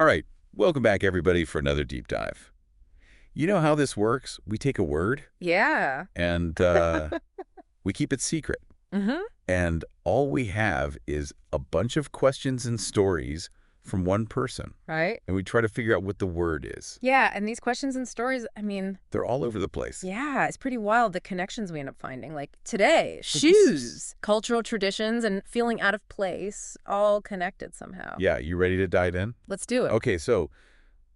All right, welcome back, everybody, for another deep dive. You know how this works? We take a word Yeah. and we keep it secret. Mm-hmm. And all we have is a bunch of questions and stories from one person. Right? And we try to figure out what the word is. Yeah, and these questions and stories, They're all over the place. yeah, it's pretty wild the connections we end up finding. Like today, Like this is- shoes, cultural traditions, and feeling out of place, all connected somehow. Yeah, you ready to dive in? Let's do it. Okay, so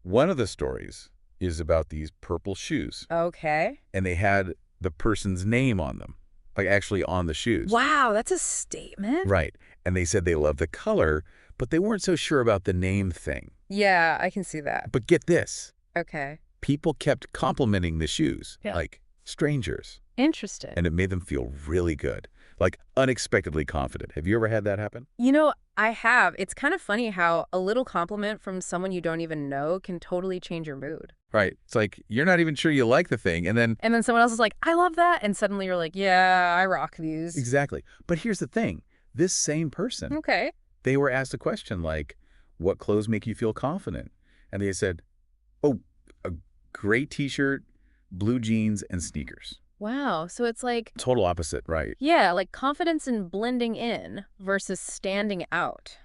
one of the stories is about these purple shoes. Okay. And they had the person's name on them, like actually on the shoes. Wow, that's a statement. Right. And they said they loved the color, but they weren't so sure about the name thing. Yeah, I can see that. But get this. Okay. People kept complimenting the shoes, Yeah. like strangers, Interesting. and it made them feel really good, like unexpectedly confident. Have you ever had that happen? I have. It's kind of funny how a little compliment from someone you don't even know can totally change your mood. Right. It's like you're not even sure you like the thing, and then And then someone else is like, I love that. And suddenly you're like, yeah, I rock these. exactly. But here's the thing. This same person, Okay. they were asked a question like, what clothes make you feel confident? And they said, oh, a gray t-shirt, blue jeans, and sneakers. Wow. So it's like, Total opposite, right? yeah, like confidence in blending in versus standing out.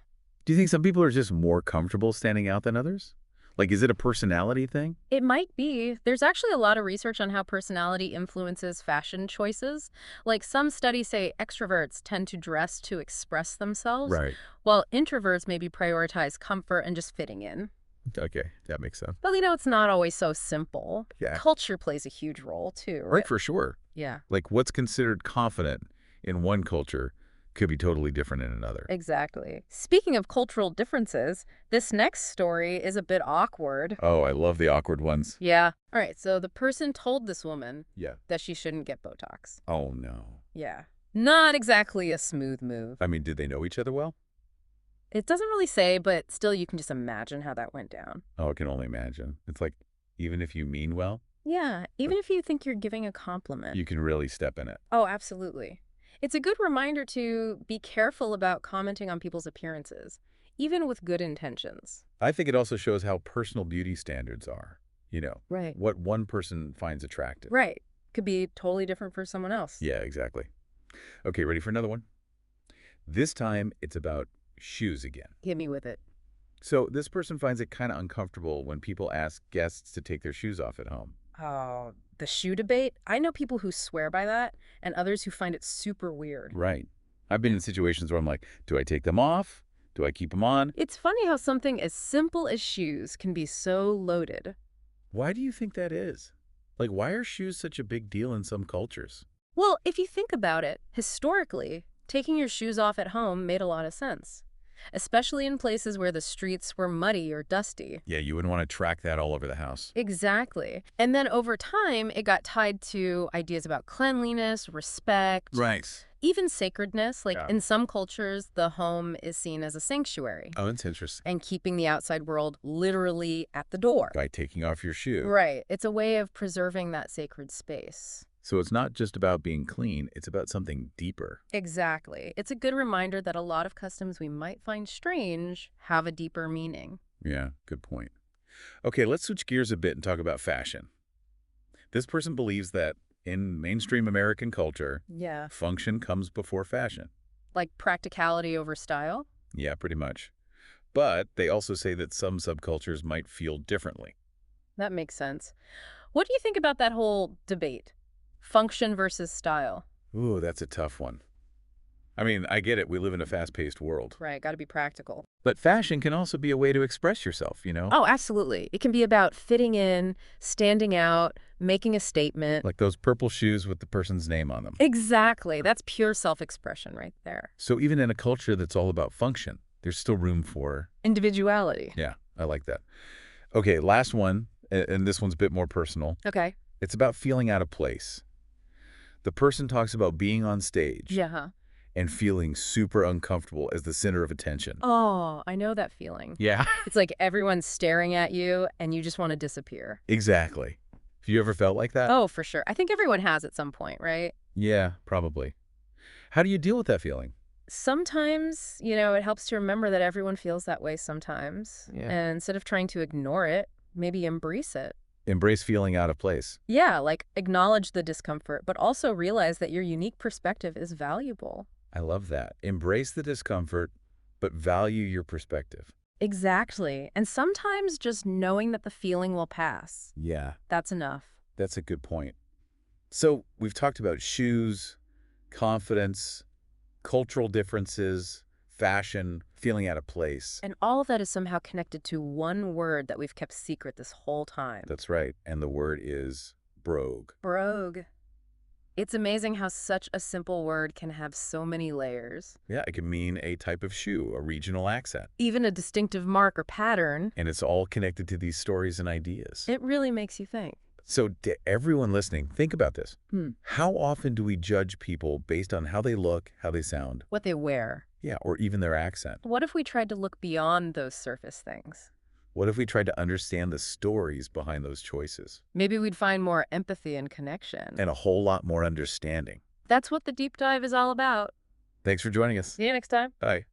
Do you think some people are just more comfortable standing out than others? Like, is it a personality thing? It might be. There's actually a lot of research on how personality influences fashion choices. Like some studies say extroverts tend to dress to express themselves, Right. while introverts maybe prioritize comfort and just fitting in. Okay, that makes sense. But it's not always so simple. Yeah. Culture plays a huge role too, Right, right? for sure. Yeah, Like, what's considered confident in one culture could be totally different in another. exactly. Speaking of cultural differences, this next story is a bit awkward. Oh, I love the awkward ones. Yeah. All right, so the person told this woman Yeah. that she shouldn't get Botox. Oh, no. Yeah. Not exactly a smooth move. I mean, did they know each other well? It doesn't really say, but still you can just imagine how that went down. Oh, I can only imagine. It's like, even if you mean well, Yeah, even if you think you're giving a compliment. you can really step in it. Oh, absolutely. It's a good reminder to be careful about commenting on people's appearances, even with good intentions. I think it also shows how personal beauty standards are. Right. What one person finds attractive. Right. Could be totally different for someone else. Yeah, exactly. Okay, ready for another one? This time, it's about shoes again. Hit me with it. So this person finds it kind of uncomfortable when people ask guests to take their shoes off at home. Oh, the shoe debate? I know people who swear by that and others who find it super weird. Right. I've been in situations where I'm like, do I take them off? Do I keep them on? It's funny how something as simple as shoes can be so loaded. Why do you think that is? Like, why are shoes such a big deal in some cultures? Well, if you think about it, historically, taking your shoes off at home made a lot of sense, especially in places where the streets were muddy or dusty. Yeah, you wouldn't want to track that all over the house. Exactly. And then over time, it got tied to ideas about cleanliness, respect, Right. even sacredness. Like Yeah. in some cultures, the home is seen as a sanctuary Oh, that's interesting. and keeping the outside world literally at the door. By taking off your shoe. Right. It's a way of preserving that sacred space. So it's not just about being clean, it's about something deeper. Exactly. It's a good reminder that a lot of customs we might find strange have a deeper meaning. Yeah, good point. Okay, let's switch gears a bit and talk about fashion. This person believes that in mainstream American culture, Yeah. function comes before fashion. Like practicality over style? Yeah, pretty much. But they also say that some subcultures might feel differently. That makes sense. What do you think about that whole debate? Function versus style. Ooh, that's a tough one. I mean, I get it. We live in a fast-paced world. Right, got to be practical. But fashion can also be a way to express yourself, you know? Oh, absolutely. It can be about fitting in, standing out, making a statement. Like those purple shoes with the person's name on them. Exactly. That's pure self-expression right there. So even in a culture that's all about function, there's still room for... Individuality. Yeah, I like that. Okay, last one, and this one's a bit more personal. Okay. It's about feeling out of place. The person talks about being on stage Yeah. and feeling super uncomfortable as the center of attention. Oh, I know that feeling. Yeah. It's like everyone's staring at you and you just want to disappear. Exactly. Have you ever felt like that? Oh, for sure. I think everyone has at some point, right? Yeah, probably. How do you deal with that feeling? Sometimes, it helps to remember that everyone feels that way sometimes. Yeah. And instead of trying to ignore it, maybe embrace it. Embrace feeling out of place. Yeah, like acknowledge the discomfort, but also realize that your unique perspective is valuable. I love that. Embrace the discomfort, but value your perspective. Exactly. And sometimes just knowing that the feeling will pass, Yeah, that's enough. that's a good point. So we've talked about shoes, confidence, cultural differences, fashion, feeling out of place. And all of that is somehow connected to one word that we've kept secret this whole time. That's right. And the word is brogue. Brogue. It's amazing how such a simple word can have so many layers. Yeah, it can mean a type of shoe, a regional accent. Even a distinctive mark or pattern. And it's all connected to these stories and ideas. It really makes you think. So to everyone listening, think about this. Hmm. How often do we judge people based on how they look, how they sound? What they wear. Yeah, or even their accent. What if we tried to look beyond those surface things? What if we tried to understand the stories behind those choices? Maybe we'd find more empathy and connection. And a whole lot more understanding. That's what the deep dive is all about. Thanks for joining us. See you next time. Bye.